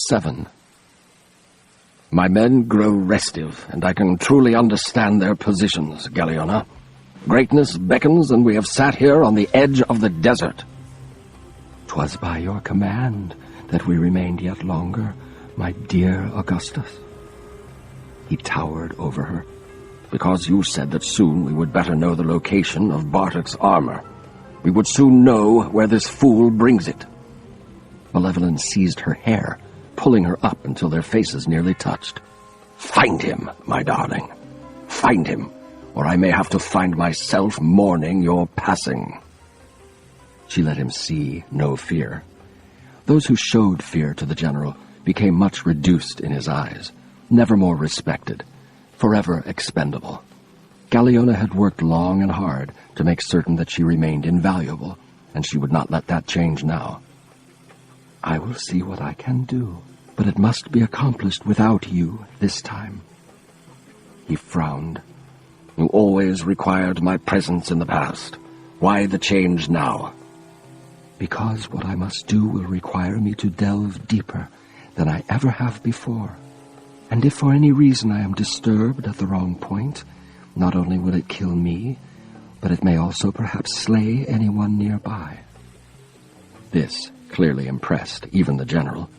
7. My men grow restive, and I can truly understand their positions, Galeona. Greatness beckons, and we have sat here on the edge of the desert. 'Twas by your command that we remained yet longer, my dear Augustus. He towered over her. Because you said that soon we would better know the location of Bartek's armor. We would soon know where this fool brings it. Malevolence seized her hair, pulling her up until their faces nearly touched. Find him, my darling. Find him, or I may have to find myself mourning your passing. She let him see no fear. Those who showed fear to the general became much reduced in his eyes, never more respected, forever expendable. Galeona had worked long and hard to make certain that she remained invaluable, and she would not let that change now. I will see what I can do, but it must be accomplished without you this time. He frowned. You always required my presence in the past. Why the change now? Because what I must do will require me to delve deeper than I ever have before. And if for any reason I am disturbed at the wrong point, not only will it kill me, but it may also perhaps slay anyone nearby. This clearly impressed even the general.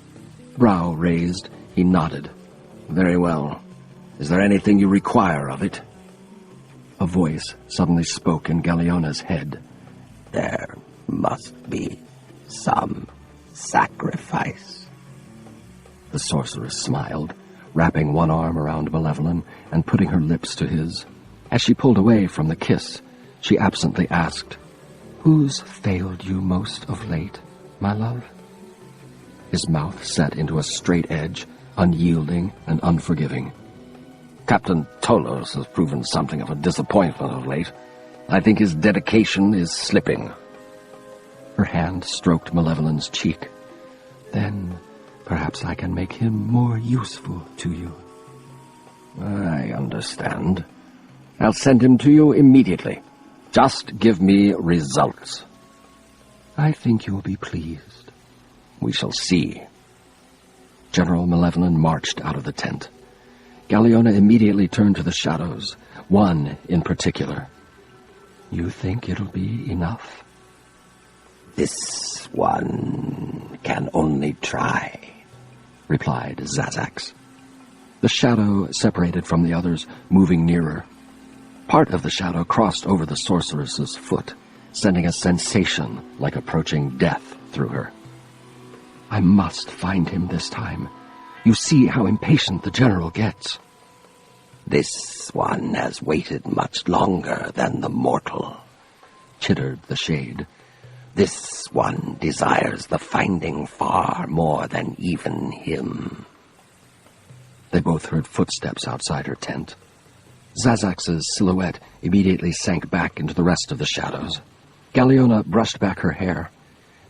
Brow raised, he nodded. Very well. Is there anything you require of it? A voice suddenly spoke in Galeona's head. There must be some sacrifice. The sorceress smiled, wrapping one arm around Malevolent and putting her lips to his. As she pulled away from the kiss, she absently asked, Who's failed you most of late, my love? His mouth set into a straight edge, unyielding and unforgiving. Captain Tolos has proven something of a disappointment of late. I think his dedication is slipping. Her hand stroked Malevolent's cheek. Then perhaps I can make him more useful to you. I understand. I'll send him to you immediately. Just give me results. I think you'll be pleased. We shall see. General Malevolent marched out of the tent. Galeona immediately turned to the shadows, one in particular. You think it'll be enough? This one can only try, replied Zazax. The shadow separated from the others, moving nearer. Part of the shadow crossed over the sorceress's foot, sending a sensation like approaching death through her. I must find him this time. You see how impatient the general gets. This one has waited much longer than the mortal, chittered the shade. This one desires the finding far more than even him. They both heard footsteps outside her tent. Zazax's silhouette immediately sank back into the rest of the shadows. Galeona brushed back her hair,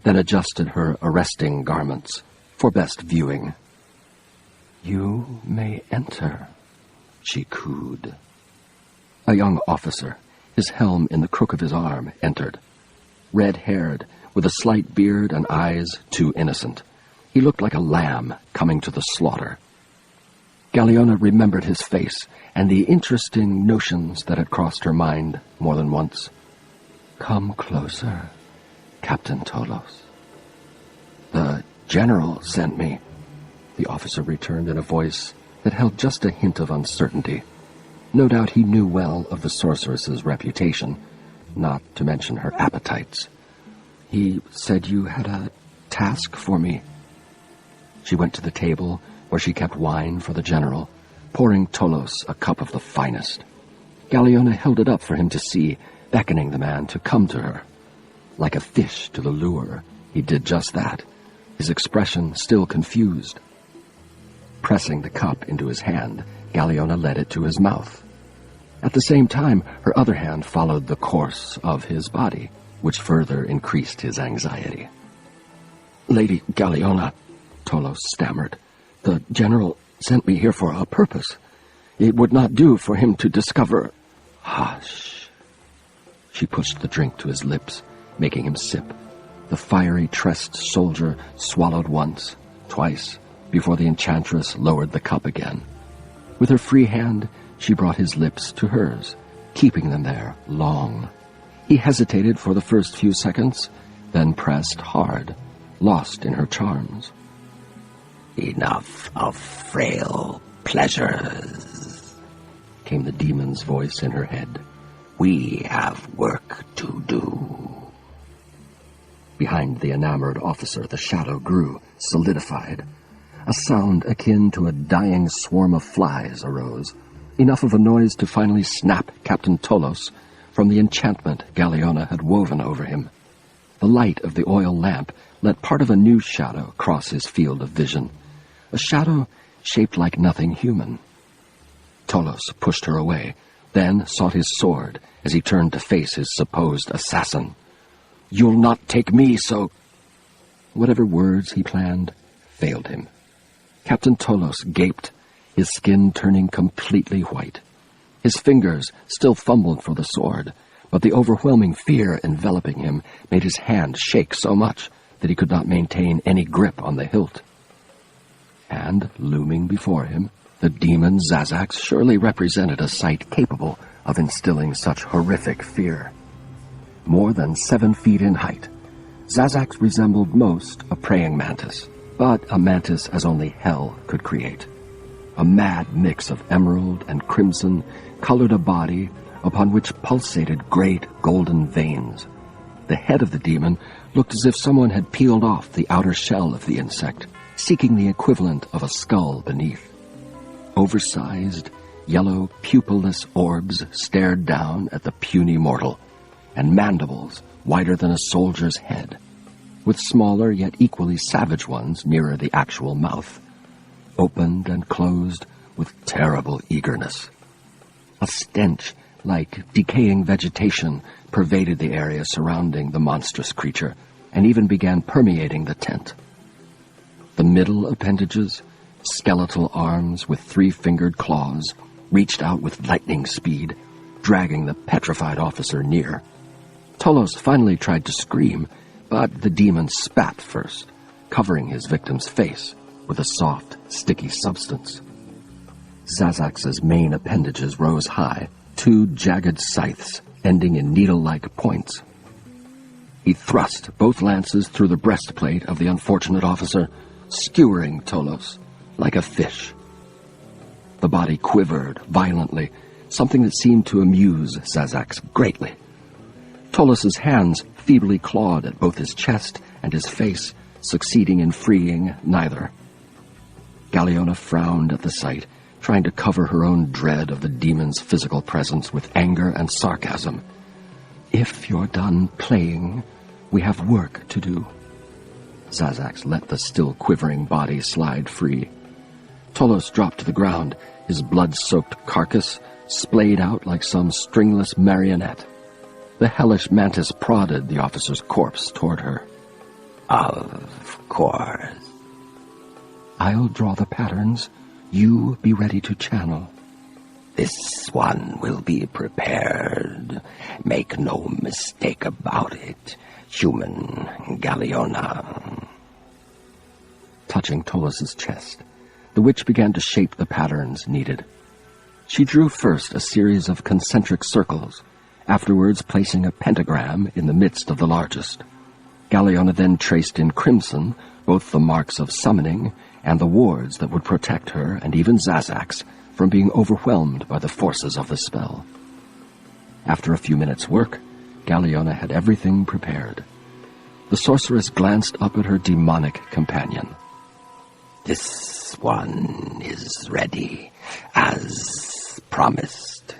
then adjusted her arresting garments for best viewing. You may enter, she cooed. A young officer, his helm in the crook of his arm, entered. Red-haired, with a slight beard and eyes too innocent. He looked like a lamb coming to the slaughter. Galeona remembered his face and the interesting notions that had crossed her mind more than once. Come closer, Captain Tolos. The general sent me, the officer returned in a voice that held just a hint of uncertainty. No doubt he knew well of the sorceress's reputation, not to mention her appetites. He said you had a task for me. She went to the table where she kept wine for the general, pouring Tolos a cup of the finest. Galeona held it up for him to see, beckoning the man to come to her. Like a fish to the lure, he did just that, his expression still confused. Pressing the cup into his hand, Galeona led it to his mouth. At the same time, her other hand followed the course of his body, which further increased his anxiety. Lady Galeona, Tolos stammered, the general sent me here for a purpose. It would not do for him to discover... Hush. She pushed the drink to his lips, making him sip. The fiery tressed soldier swallowed once, twice, before the enchantress lowered the cup again. With her free hand, she brought his lips to hers, keeping them there long. He hesitated for the first few seconds, then pressed hard, lost in her charms. "Enough of frail pleasures," came the demon's voice in her head. "We have work to do." Behind the enamored officer, the shadow grew, solidified. A sound akin to a dying swarm of flies arose, enough of a noise to finally snap Captain Tolos from the enchantment Galeona had woven over him. The light of the oil lamp let part of a new shadow cross his field of vision, a shadow shaped like nothing human. Tolos pushed her away, then sought his sword as he turned to face his supposed assassin. "You'll not take me so—" Whatever words he planned failed him. Captain Tolos gaped, his skin turning completely white. His fingers still fumbled for the sword, but the overwhelming fear enveloping him made his hand shake so much that he could not maintain any grip on the hilt. And, looming before him, the demon Zazax surely represented a sight capable of instilling such horrific fear. More than 7 feet in height, Zazax resembled most a praying mantis, but a mantis as only hell could create. A mad mix of emerald and crimson colored a body upon which pulsated great golden veins. The head of the demon looked as if someone had peeled off the outer shell of the insect, seeking the equivalent of a skull beneath. Oversized, yellow, pupilless orbs stared down at the puny mortal, and mandibles wider than a soldier's head, with smaller yet equally savage ones nearer the actual mouth, opened and closed with terrible eagerness. A stench like decaying vegetation pervaded the area surrounding the monstrous creature, and even began permeating the tent. The middle appendages, skeletal arms with 3-fingered claws, reached out with lightning speed, dragging the petrified officer near. Tolos finally tried to scream, but the demon spat first, covering his victim's face with a soft, sticky substance. Zazax's main appendages rose high, 2 jagged scythes ending in needle-like points. He thrust both lances through the breastplate of the unfortunate officer, skewering Tolos like a fish. The body quivered violently, something that seemed to amuse Zazax greatly. Tolos's hands feebly clawed at both his chest and his face, succeeding in freeing neither. Galeona frowned at the sight, trying to cover her own dread of the demon's physical presence with anger and sarcasm. "If you're done playing, we have work to do." Zazax let the still quivering body slide free. Tolos dropped to the ground, his blood-soaked carcass splayed out like some stringless marionette. The hellish mantis prodded the officer's corpse toward her. "Of course." "I'll draw the patterns. You be ready to channel." "This one will be prepared. Make no mistake about it, human Galeona." Touching Tolos's chest, the witch began to shape the patterns needed. She drew first a series of concentric circles, afterwards placing a pentagram in the midst of the largest. Galeona then traced in crimson both the marks of summoning and the wards that would protect her and even Zazax from being overwhelmed by the forces of the spell. After a few minutes' work, Galeona had everything prepared. The sorceress glanced up at her demonic companion. "This one is ready, as promised,"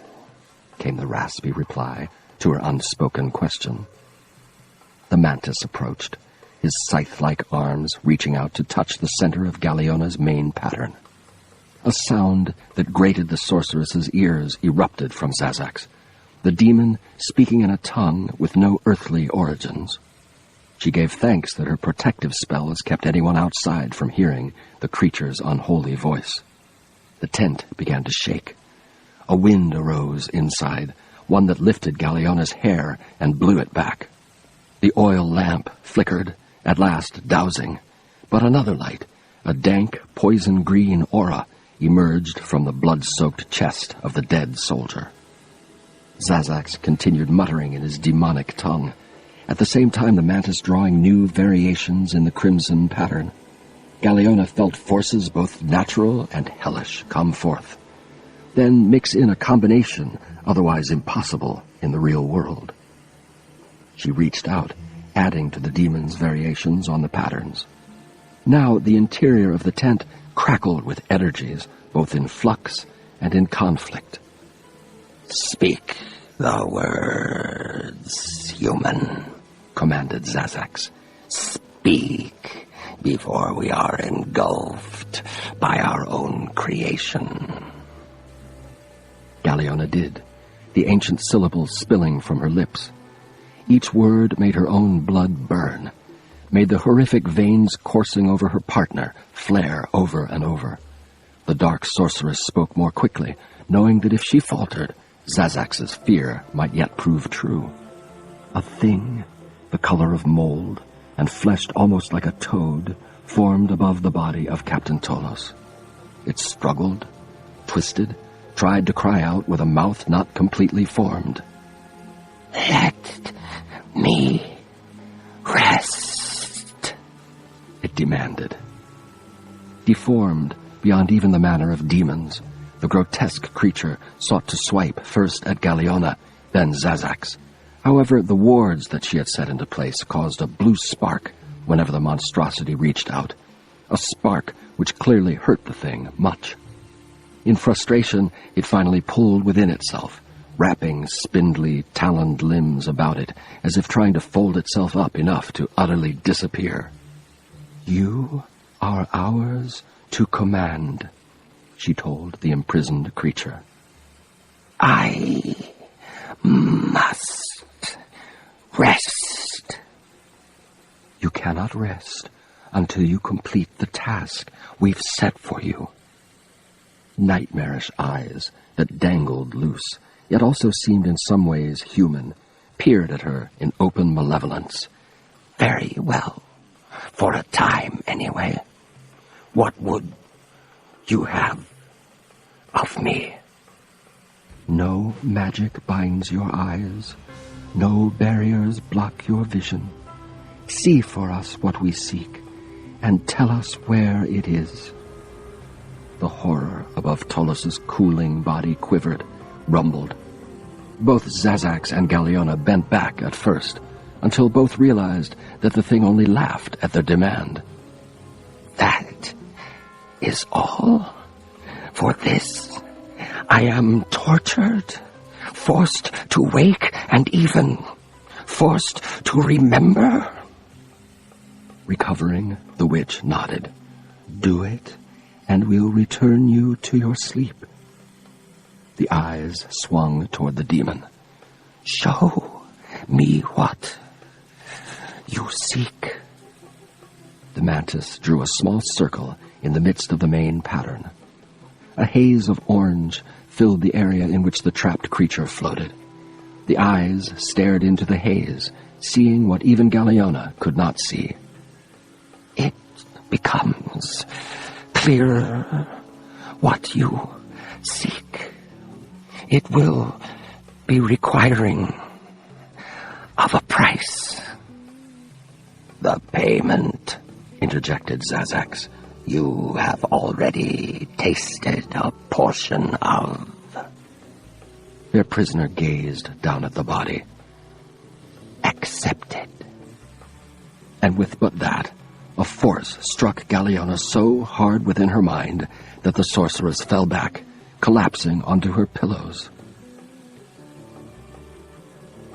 came the raspy reply to her unspoken question. The mantis approached, his scythe-like arms reaching out to touch the center of Galeona's main pattern. A sound that grated the sorceress's ears erupted from Zazax, the demon speaking in a tongue with no earthly origins. She gave thanks that her protective spells kept anyone outside from hearing the creature's unholy voice. The tent began to shake. A wind arose inside, one that lifted Galeona's hair and blew it back. The oil lamp flickered, at last dousing, but another light, a dank poison-green aura emerged from the blood-soaked chest of the dead soldier. Zazax continued muttering in his demonic tongue, at the same time the mantis drawing new variations in the crimson pattern. Galeona felt forces both natural and hellish come forth, then mix in a combination otherwise impossible in the real world. She reached out, adding to the demon's variations on the patterns. Now the interior of the tent crackled with energies, both in flux and in conflict. "Speak the words, human," commanded Zazax. "Speak before we are engulfed by our own creation." Galeona did, the ancient syllables spilling from her lips. Each word made her own blood burn, made the horrific veins coursing over her partner flare over and over. The dark sorceress spoke more quickly, knowing that if she faltered, Zazax's fear might yet prove true. A thing, the color of mold, and fleshed almost like a toad, formed above the body of Captain Tolos. It struggled, twisted, tried to cry out with a mouth not completely formed. "Let me rest," it demanded. Deformed beyond even the manner of demons, the grotesque creature sought to swipe first at Galeona, then Zazax. However, the wards that she had set into place caused a blue spark whenever the monstrosity reached out, a spark which clearly hurt the thing much. In frustration, it finally pulled within itself, wrapping spindly, taloned limbs about it, as if trying to fold itself up enough to utterly disappear. "You are ours to command," she told the imprisoned creature. "I must rest." "You cannot rest until you complete the task we've set for you." Nightmarish eyes that dangled loose, yet also seemed in some ways human, peered at her in open malevolence. "Very well. For a time, anyway. What would you have of me?" "No magic binds your eyes. No barriers block your vision. See for us what we seek, and tell us where it is." The horror above Tolos's cooling body quivered, rumbled. Both Zazax and Galeona bent back at first, until both realized that the thing only laughed at their demand. "That is all? For this, I am tortured, forced to wake, and even forced to remember?" Recovering, the witch nodded. "Do it, and we'll return you to your sleep." The eyes swung toward the demon. "Show me what you seek." The mantis drew a small circle in the midst of the main pattern. A haze of orange filled the area in which the trapped creature floated. The eyes stared into the haze, seeing what even Galeona could not see. "It becomes clearer what you seek. It will be requiring of a price." "The payment," interjected Zazax, "you have already tasted a portion of." Their prisoner gazed down at the body. "Accepted." And with but that, a force struck Galeona so hard within her mind that the sorceress fell back, collapsing onto her pillows.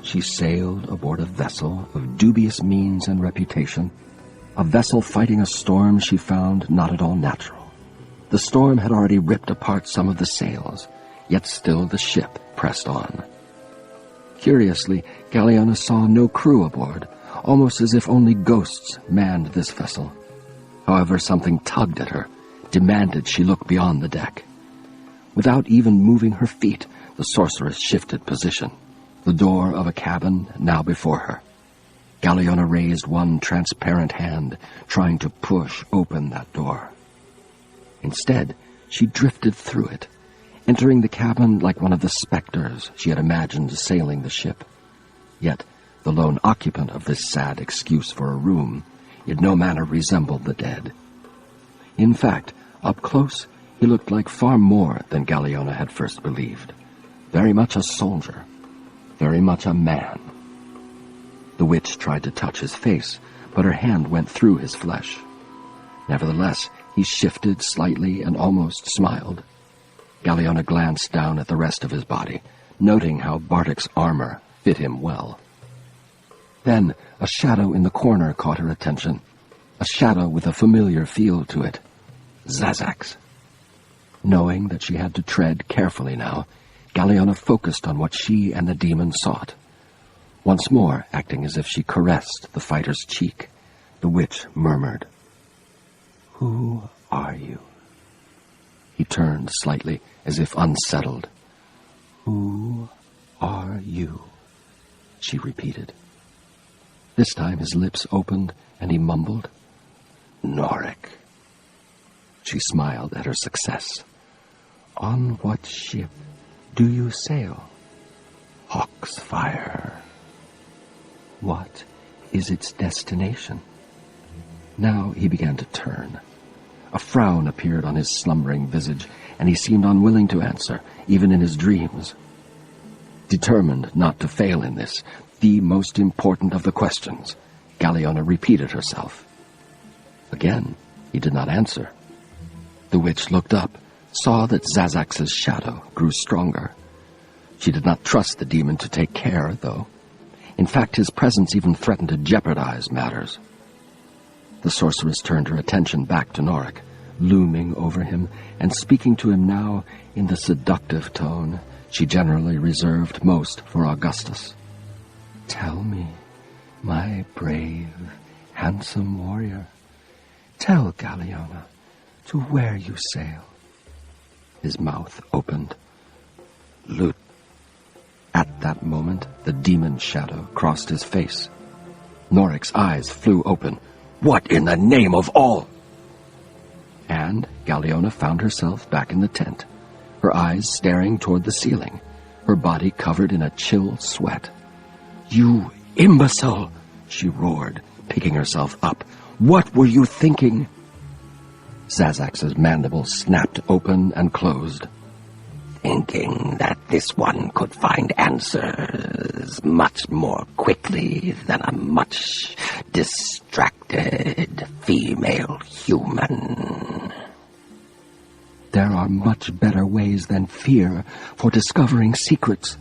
She sailed aboard a vessel of dubious means and reputation, a vessel fighting a storm she found not at all natural. The storm had already ripped apart some of the sails, yet still the ship pressed on. Curiously, Galeona saw no crew aboard, almost as if only ghosts manned this vessel. However, something tugged at her, demanded she look beyond the deck. Without even moving her feet, the sorceress shifted position, the door of a cabin now before her. Galeona raised one transparent hand, trying to push open that door. Instead, she drifted through it, entering the cabin like one of the specters she had imagined sailing the ship. Yet, the lone occupant of this sad excuse for a room in no manner resembled the dead. In fact, up close, he looked like far more than Galiona had first believed. Very much a soldier, very much a man. The witch tried to touch his face, but her hand went through his flesh. Nevertheless, he shifted slightly and almost smiled. Galiona glanced down at the rest of his body, noting how Bartek's armor fit him well. Then a shadow in the corner caught her attention, a shadow with a familiar feel to it. Zazak's. Knowing that she had to tread carefully now, Galiona focused on what she and the demon sought. Once more, acting as if she caressed the fighter's cheek, the witch murmured, "Who are you?" He turned slightly, as if unsettled. "Who are you?" she repeated. This time his lips opened, and he mumbled, "Norik." She smiled at her success. "On what ship do you sail?" "Hawksfire." "What is its destination?" Now he began to turn. A frown appeared on his slumbering visage, and he seemed unwilling to answer, even in his dreams. Determined not to fail in this, the most important of the questions, Galiona repeated herself. Again, he did not answer. The witch looked up, saw that Zazak's shadow grew stronger. She did not trust the demon to take care, though. In fact, his presence even threatened to jeopardize matters. The sorceress turned her attention back to Norik, looming over him and speaking to him now in the seductive tone she generally reserved most for Augustus. "Tell me, my brave, handsome warrior, tell Galiona to where you sail." His mouth opened. "Lut." At that moment, the demon shadow crossed his face. Norik's eyes flew open. "What in the name of all?" And Galiona found herself back in the tent, her eyes staring toward the ceiling, her body covered in a chill sweat. "You imbecile!" she roared, picking herself up. "What were you thinking?" Zazak's mandible snapped open and closed. "Thinking that this one could find answers much more quickly than a much distracted female human." "There are much better ways than fear for discovering secrets.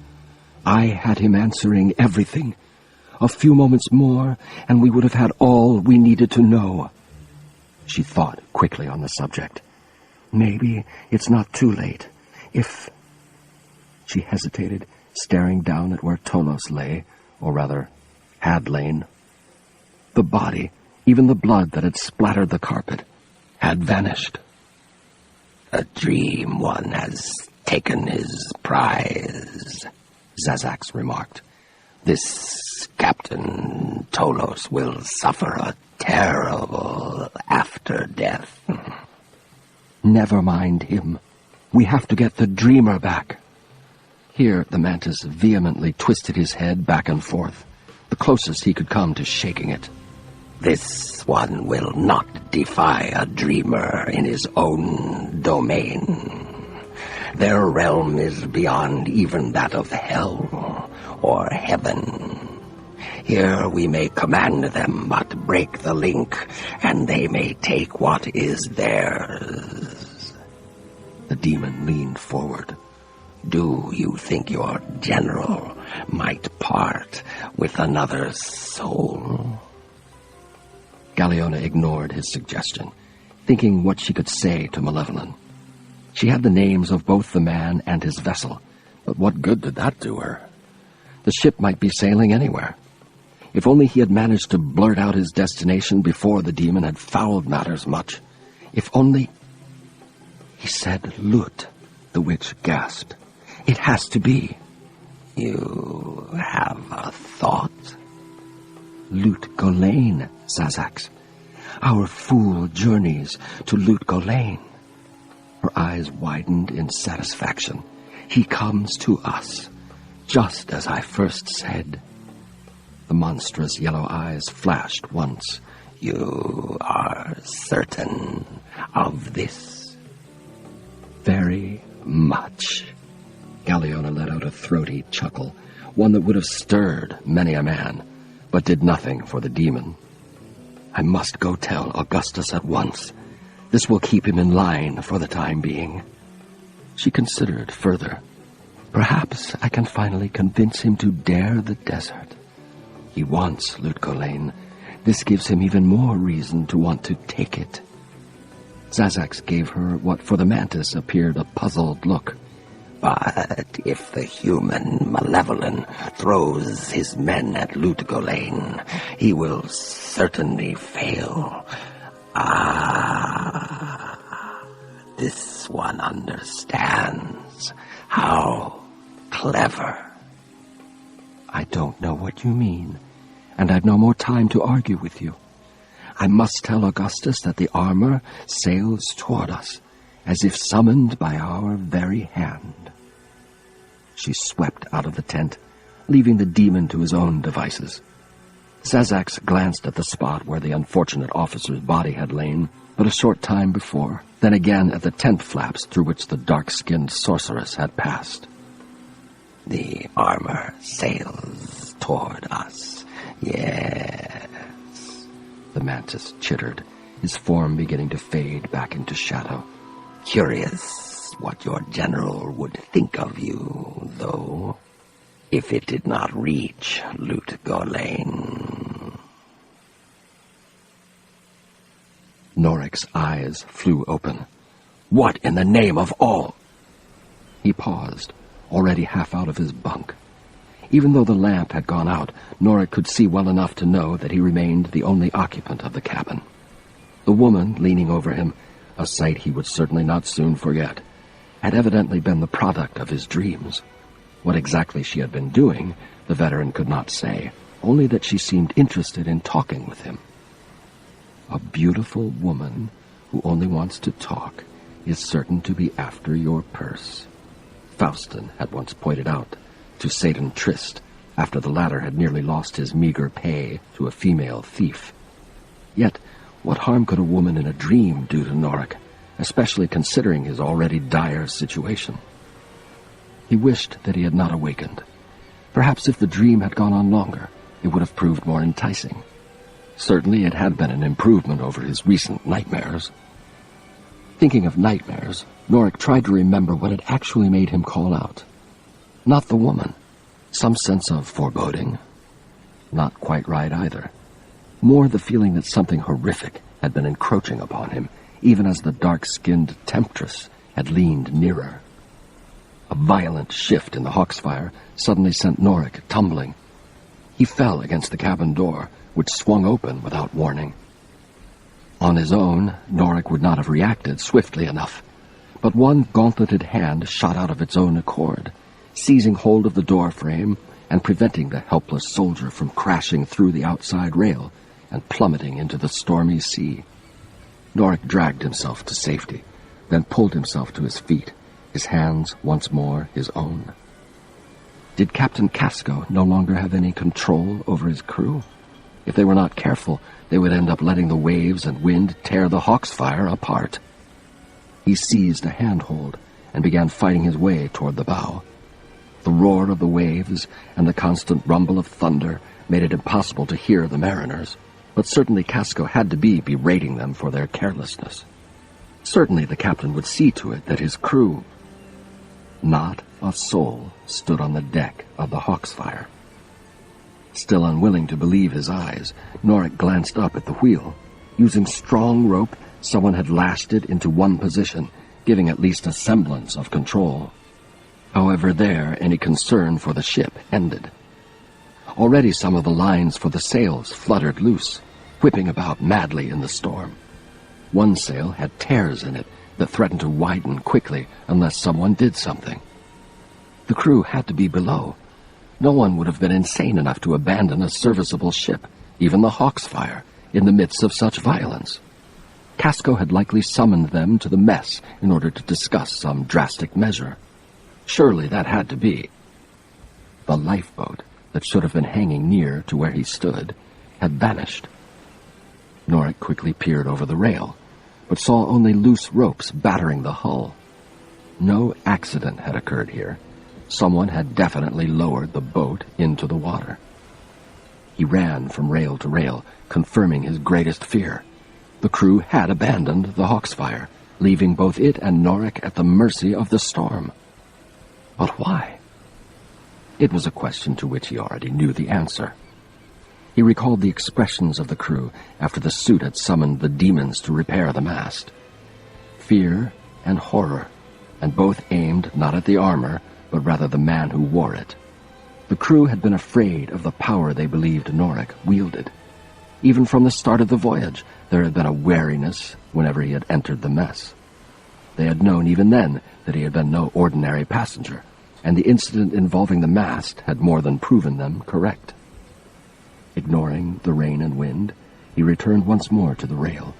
I had him answering everything. A few moments more, and we would have had all we needed to know." She thought quickly on the subject. "Maybe it's not too late. If..." She hesitated, staring down at where Tolos lay, or rather, had lain. The body, even the blood that had splattered the carpet, had vanished. "A dream one has taken his prize," Zazak's remarked. "This Captain Tolos will suffer a terrible after-death." "Never mind him. We have to get the dreamer back." Here the mantis vehemently twisted his head back and forth, the closest he could come to shaking it. "This one will not defy a dreamer in his own domain. Their realm is beyond even that of hell or heaven. Here we may command them but break the link, and they may take what is theirs." The demon leaned forward. "Do you think your general might part with another soul?" Galiona ignored his suggestion, thinking what she could say to Malevolent. She had the names of both the man and his vessel, but what good did that do her? The ship might be sailing anywhere. If only he had managed to blurt out his destination before the demon had fouled matters much. If only... "He said Lut," the witch gasped. "It has to be." "You have a thought?" "Lut Golain, Zazak's. Our fool journeys to Lut Golain." Her eyes widened in satisfaction. "He comes to us, just as I first said." The monstrous yellow eyes flashed once. "You are certain of this?" "Very much." Galeona let out a throaty chuckle, one that would have stirred many a man, but did nothing for the demon. "I must go tell Augustus at once. This will keep him in line for the time being." She considered further. "Perhaps I can finally convince him to dare the desert. He wants Lutgolain. This gives him even more reason to want to take it." Zazax gave her what for the mantis appeared a puzzled look. "But if the human Malevolent throws his men at Lutgolain, he will certainly fail. This one understands. How clever." "I don't know what you mean, and I've no more time to argue with you. I must tell Augustus that the armor sails toward us, as if summoned by our very hand." She swept out of the tent, leaving the demon to his own devices. Zazax glanced at the spot where the unfortunate officer's body had lain but a short time before, then again at the tent flaps through which the dark-skinned sorceress had passed. "The armor sails toward us, yes," the mantis chittered, his form beginning to fade back into shadow. "Curious what your general would think of you, though, if it did not reach Lutgolain." Norik's eyes flew open. "What in the name of all—" He paused, already half out of his bunk. Even though the lamp had gone out, Norik could see well enough to know that he remained the only occupant of the cabin. The woman leaning over him, a sight he would certainly not soon forget, had evidently been the product of his dreams. What exactly she had been doing, the veteran could not say, only that she seemed interested in talking with him. A beautiful woman who only wants to talk is certain to be after your purse, Faustin had once pointed out to Satan Trist after the latter had nearly lost his meager pay to a female thief. Yet, what harm could a woman in a dream do to Norik, especially considering his already dire situation? He wished that he had not awakened. Perhaps if the dream had gone on longer, it would have proved more enticing. Certainly it had been an improvement over his recent nightmares. Thinking of nightmares, Norik tried to remember what had actually made him call out. Not the woman. Some sense of foreboding. Not quite right either. More the feeling that something horrific had been encroaching upon him, even as the dark-skinned temptress had leaned nearer. A violent shift in the Hawksfire suddenly sent Norik tumbling. He fell against the cabin door, which swung open without warning. On his own, Norik would not have reacted swiftly enough, but one gauntleted hand shot out of its own accord, seizing hold of the door frame and preventing the helpless soldier from crashing through the outside rail and plummeting into the stormy sea. Norik dragged himself to safety, then pulled himself to his feet, his hands once more his own. Did Captain Casco no longer have any control over his crew? If they were not careful, they would end up letting the waves and wind tear the Hawksfire apart. He seized a handhold and began fighting his way toward the bow. The roar of the waves and the constant rumble of thunder made it impossible to hear the mariners, but certainly Casco had to be berating them for their carelessness. Certainly the captain would see to it that his crew— Not a soul stood on the deck of the Hawksfire. Still unwilling to believe his eyes, Norik glanced up at the wheel. Using strong rope, someone had lashed it into one position, giving at least a semblance of control. However, there any concern for the ship ended. Already some of the lines for the sails fluttered loose, whipping about madly in the storm. One sail had tears in it that threatened to widen quickly unless someone did something. The crew had to be below. No one would have been insane enough to abandon a serviceable ship, even the Hawksfire, in the midst of such violence. Casco had likely summoned them to the mess in order to discuss some drastic measure. Surely that had to be. The lifeboat that should have been hanging near to where he stood had vanished. Norik quickly peered over the rail, but saw only loose ropes battering the hull. No accident had occurred here. Someone had definitely lowered the boat into the water. He ran from rail to rail, confirming his greatest fear. The crew had abandoned the Hawksfire, leaving both it and Norik at the mercy of the storm. But why? It was a question to which he already knew the answer. He recalled the expressions of the crew after the suit had summoned the demons to repair the mast. Fear and horror, and both aimed not at the armor, but rather the man who wore it. The crew had been afraid of the power they believed Norik wielded. Even from the start of the voyage, there had been a wariness whenever he had entered the mess. They had known even then that he had been no ordinary passenger, and the incident involving the mast had more than proven them correct. Ignoring the rain and wind, he returned once more to the rail,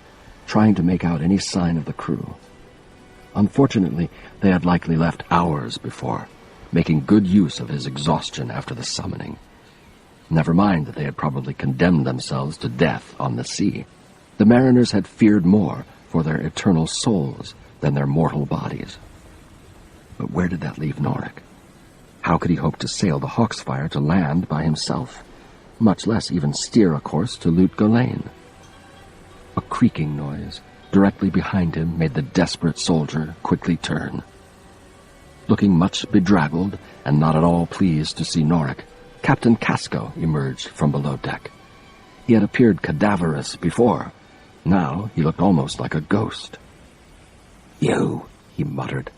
trying to make out any sign of the crew. Unfortunately, they had likely left hours before, making good use of his exhaustion after the summoning. Never mind that they had probably condemned themselves to death on the sea. The mariners had feared more for their eternal souls than their mortal bodies. But where did that leave Norik? How could he hope to sail the Hawksfire to land by himself, much less even steer a course to Lut Gholein? A creaking noise directly behind him made the desperate soldier quickly turn. Looking much bedraggled and not at all pleased to see Norik, Captain Casco emerged from below deck. He had appeared cadaverous before. Now he looked almost like a ghost. "You," he muttered,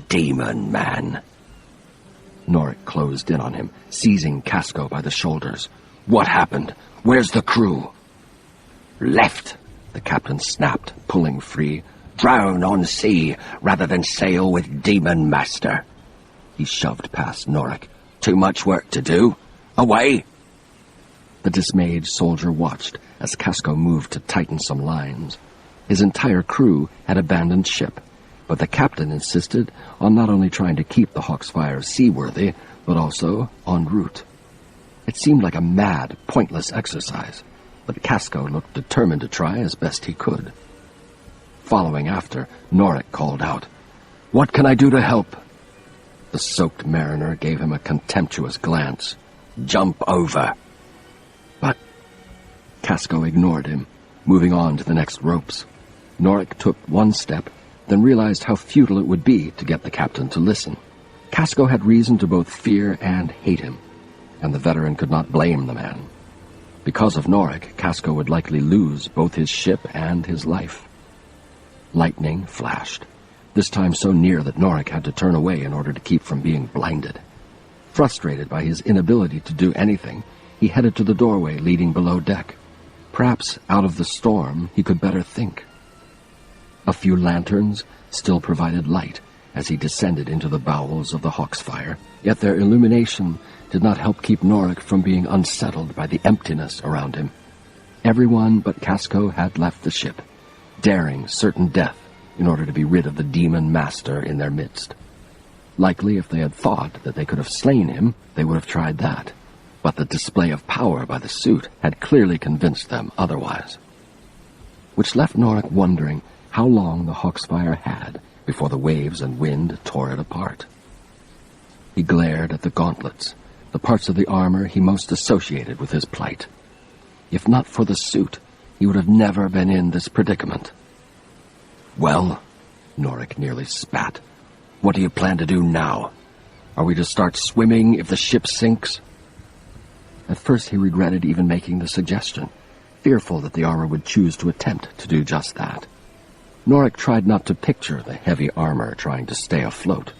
"demon man." Norik closed in on him, seizing Casco by the shoulders. "What happened? Where's the crew?" "Left," the captain snapped, pulling free. "Drown on sea rather than sail with Demon Master." He shoved past Norik. "Too much work to do. Away!" The dismayed soldier watched as Casco moved to tighten some lines. His entire crew had abandoned ship, but the captain insisted on not only trying to keep the Hawksfire seaworthy, but also en route. It seemed like a mad, pointless exercise, but Casco looked determined to try as best he could. Following after, Norik called out, "What can I do to help?" The soaked mariner gave him a contemptuous glance. "Jump over." But Casco ignored him, moving on to the next ropes. Norik took one step, then realized how futile it would be to get the captain to listen. Casco had reason to both fear and hate him, and the veteran could not blame the man. Because of Norik, Casco would likely lose both his ship and his life. Lightning flashed, this time so near that Norik had to turn away in order to keep from being blinded. Frustrated by his inability to do anything, he headed to the doorway leading below deck. Perhaps out of the storm he could better think. A few lanterns still provided light as he descended into the bowels of the Hawksfire, yet their illumination did not help keep Norik from being unsettled by the emptiness around him. Everyone but Casco had left the ship, daring certain death in order to be rid of the demon master in their midst. Likely, if they had thought that they could have slain him, they would have tried that. But the display of power by the suit had clearly convinced them otherwise. Which left Norik wondering how long the Hawksfire had before the waves and wind tore it apart. He glared at the gauntlets, the parts of the armor he most associated with his plight. If not for the suit, he would have never been in this predicament. "Well," Norik nearly spat, "what do you plan to do now? Are we to start swimming if the ship sinks?" At first he regretted even making the suggestion, fearful that the armor would choose to attempt to do just that. Norik tried not to picture the heavy armor trying to stay afloat.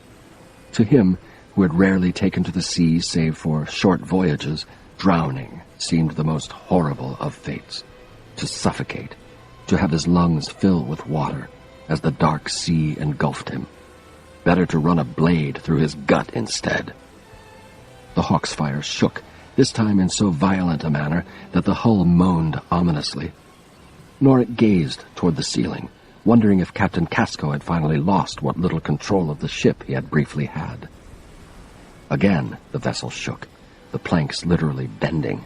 To him, who had rarely taken to the sea save for short voyages, drowning seemed the most horrible of fates. To suffocate, to have his lungs fill with water as the dark sea engulfed him. Better to run a blade through his gut instead. The Hawksfire shook, this time in so violent a manner that the hull moaned ominously. Norik gazed toward the ceiling, wondering if Captain Casco had finally lost what little control of the ship he had briefly had. Again, the vessel shook, the planks literally bending.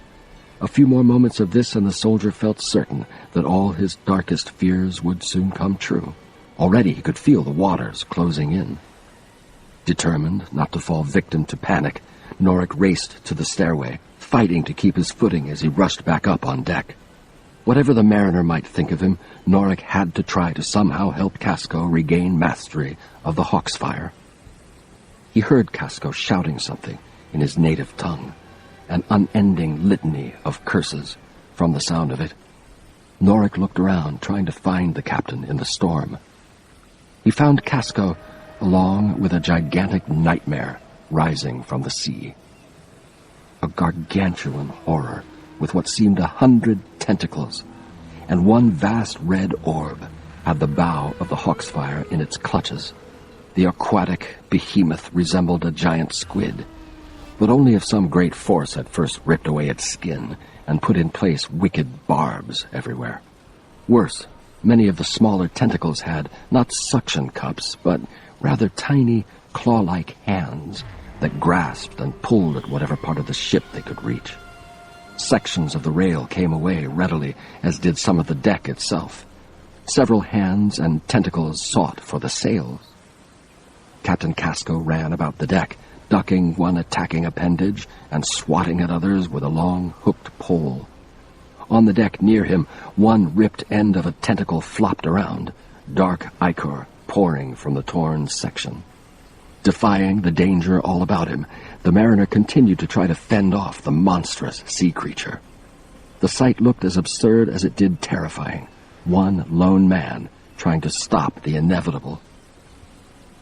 A few more moments of this and the soldier felt certain that all his darkest fears would soon come true. Already he could feel the waters closing in. Determined not to fall victim to panic, Norik raced to the stairway, fighting to keep his footing as he rushed back up on deck. Whatever the mariner might think of him, Norik had to try to somehow help Casco regain mastery of the Hawksfire. He heard Casco shouting something in his native tongue, an unending litany of curses. From the sound of it, Norik looked around, trying to find the captain in the storm. He found Casco along with a gigantic nightmare rising from the sea. A gargantuan horror with what seemed 100 tentacles, and one vast red orb had the bow of the Hawksfire in its clutches. The aquatic behemoth resembled a giant squid, but only if some great force had first ripped away its skin and put in place wicked barbs everywhere. Worse, many of the smaller tentacles had not suction cups, but rather tiny, claw-like hands that grasped and pulled at whatever part of the ship they could reach. Sections of the rail came away readily, as did some of the deck itself. Several hands and tentacles sought for the sails. Captain Casco ran about the deck, ducking one attacking appendage and swatting at others with a long, hooked pole. On the deck near him, one ripped end of a tentacle flopped around, dark ichor pouring from the torn section. Defying the danger all about him, the mariner continued to try to fend off the monstrous sea creature. The sight looked as absurd as it did terrifying. One lone man trying to stop the inevitable.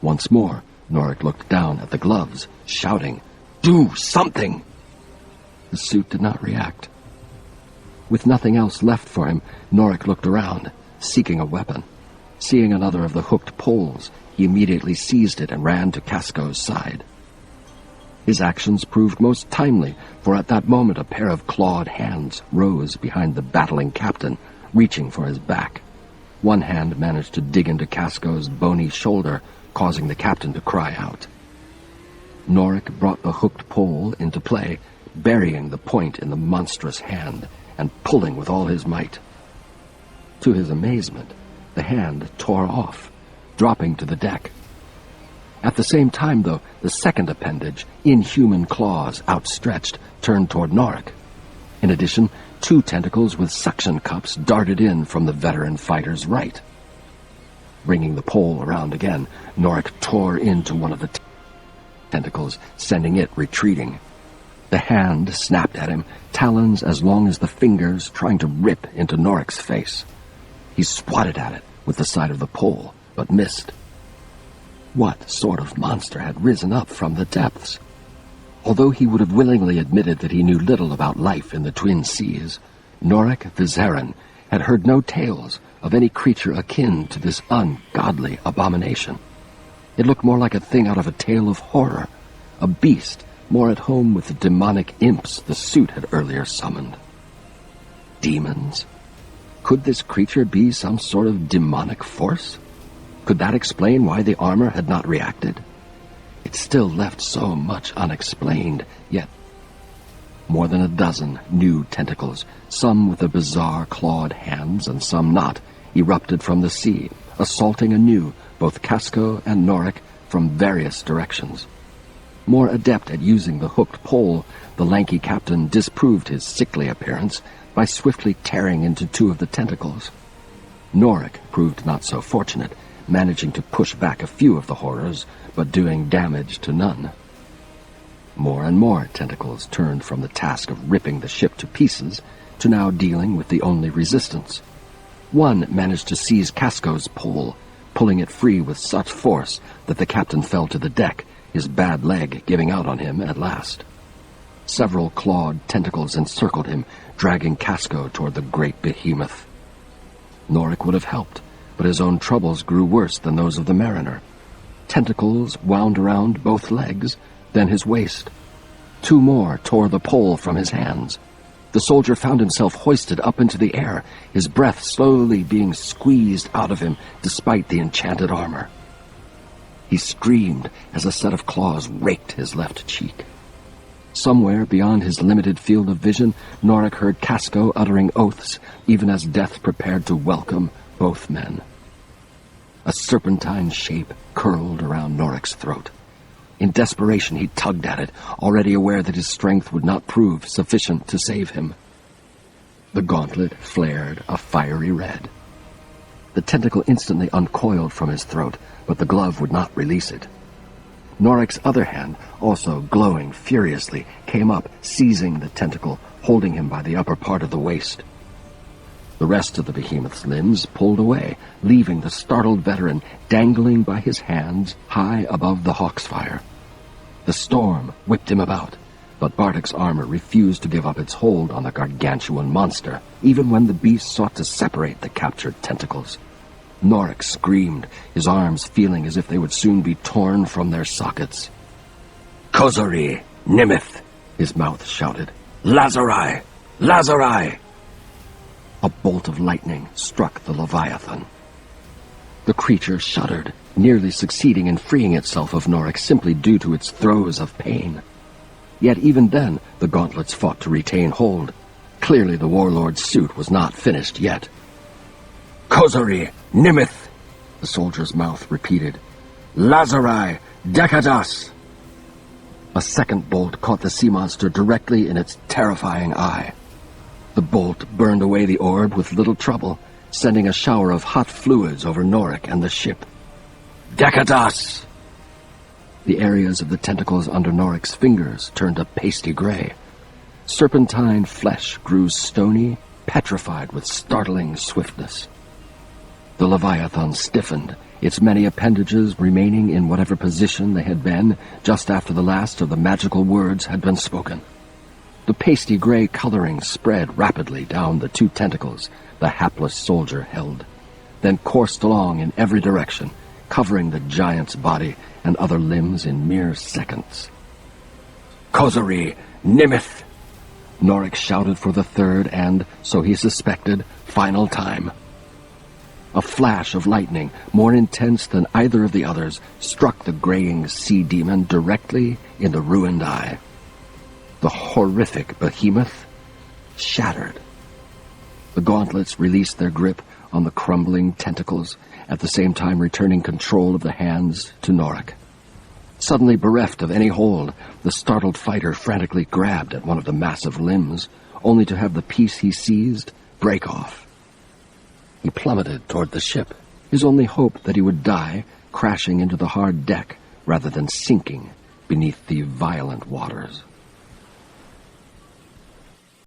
Once more, Norik looked down at the gloves, shouting, "Do something!" The suit did not react. With nothing else left for him, Norik looked around, seeking a weapon. Seeing another of the hooked poles, he immediately seized it and ran to Casco's side. His actions proved most timely, for at that moment a pair of clawed hands rose behind the battling captain, reaching for his back. One hand managed to dig into Casco's bony shoulder, causing the captain to cry out. Norik brought the hooked pole into play, burying the point in the monstrous hand and pulling with all his might. To his amazement, the hand tore off, dropping to the deck. At the same time, though, the second appendage, inhuman claws outstretched, turned toward Norik. In addition, 2 tentacles with suction cups darted in from the veteran fighter's right. Bringing the pole around again, Norik tore into one of the tentacles, sending it retreating. The hand snapped at him, talons as long as the fingers trying to rip into Norik's face. He swatted at it with the side of the pole, but missed. What sort of monster had risen up from the depths? Although he would have willingly admitted that he knew little about life in the Twin Seas, Norik Vizeran had heard no tales of any creature akin to this ungodly abomination. It looked more like a thing out of a tale of horror, a beast more at home with the demonic imps the suit had earlier summoned. Demons? Could this creature be some sort of demonic force? Could that explain why the armor had not reacted? It still left so much unexplained, yet more than a dozen new tentacles, some with the bizarre clawed hands and some not, erupted from the sea, assaulting anew both Casco and Norik from various directions. More adept at using the hooked pole, the lanky captain disproved his sickly appearance by swiftly tearing into 2 of the tentacles. Norik proved not so fortunate, managing to push back a few of the horrors, but doing damage to none. More and more tentacles turned from the task of ripping the ship to pieces to now dealing with the only resistance. One managed to seize Casco's pole, pulling it free with such force that the captain fell to the deck, his bad leg giving out on him at last. Several clawed tentacles encircled him, dragging Casco toward the great behemoth. Norik would have helped, but his own troubles grew worse than those of the mariner. Tentacles wound around both legs, then his waist. 2 more tore the pole from his hands. The soldier found himself hoisted up into the air, his breath slowly being squeezed out of him despite the enchanted armor. He screamed as a set of claws raked his left cheek. Somewhere beyond his limited field of vision, Norik heard Casco uttering oaths, even as death prepared to welcome both men. A serpentine shape curled around Norik's throat. In desperation, he tugged at it, already aware that his strength would not prove sufficient to save him. The gauntlet flared a fiery red. The tentacle instantly uncoiled from his throat, but the glove would not release it. Norik's other hand, also glowing furiously, came up, seizing the tentacle, holding him by the upper part of the waist. The rest of the behemoth's limbs pulled away, leaving the startled veteran dangling by his hands high above the hawksfire. The storm whipped him about, but Bartek's armor refused to give up its hold on the gargantuan monster, even when the beast sought to separate the captured tentacles. Norik screamed, his arms feeling as if they would soon be torn from their sockets. "Kozari! Nimith!" his mouth shouted. "Lazarai! Lazarai!" A bolt of lightning struck the Leviathan. The creature shuddered, nearly succeeding in freeing itself of Norik simply due to its throes of pain. Yet even then, the gauntlets fought to retain hold. Clearly the warlord's suit was not finished yet. "Kozari! Nimith!" the soldier's mouth repeated. "Lazarai! Dekadas!" A second bolt caught the sea monster directly in its terrifying eye. The bolt burned away the orb with little trouble, sending a shower of hot fluids over Norik and the ship. "Dekadas!" The areas of the tentacles under Norik's fingers turned a pasty gray. Serpentine flesh grew stony, petrified with startling swiftness. The Leviathan stiffened, its many appendages remaining in whatever position they had been just after the last of the magical words had been spoken. The pasty gray coloring spread rapidly down the two tentacles the hapless soldier held, then coursed along in every direction, covering the giant's body and other limbs in mere seconds. "Kozari! Nimith!" Norik shouted for the third and, so he suspected, final time. A flash of lightning, more intense than either of the others, struck the graying sea demon directly in the ruined eye. The horrific behemoth shattered. The gauntlets released their grip on the crumbling tentacles, at the same time returning control of the hands to Norik. Suddenly bereft of any hold, the startled fighter frantically grabbed at one of the massive limbs, only to have the piece he seized break off. He plummeted toward the ship, his only hope that he would die crashing into the hard deck rather than sinking beneath the violent waters.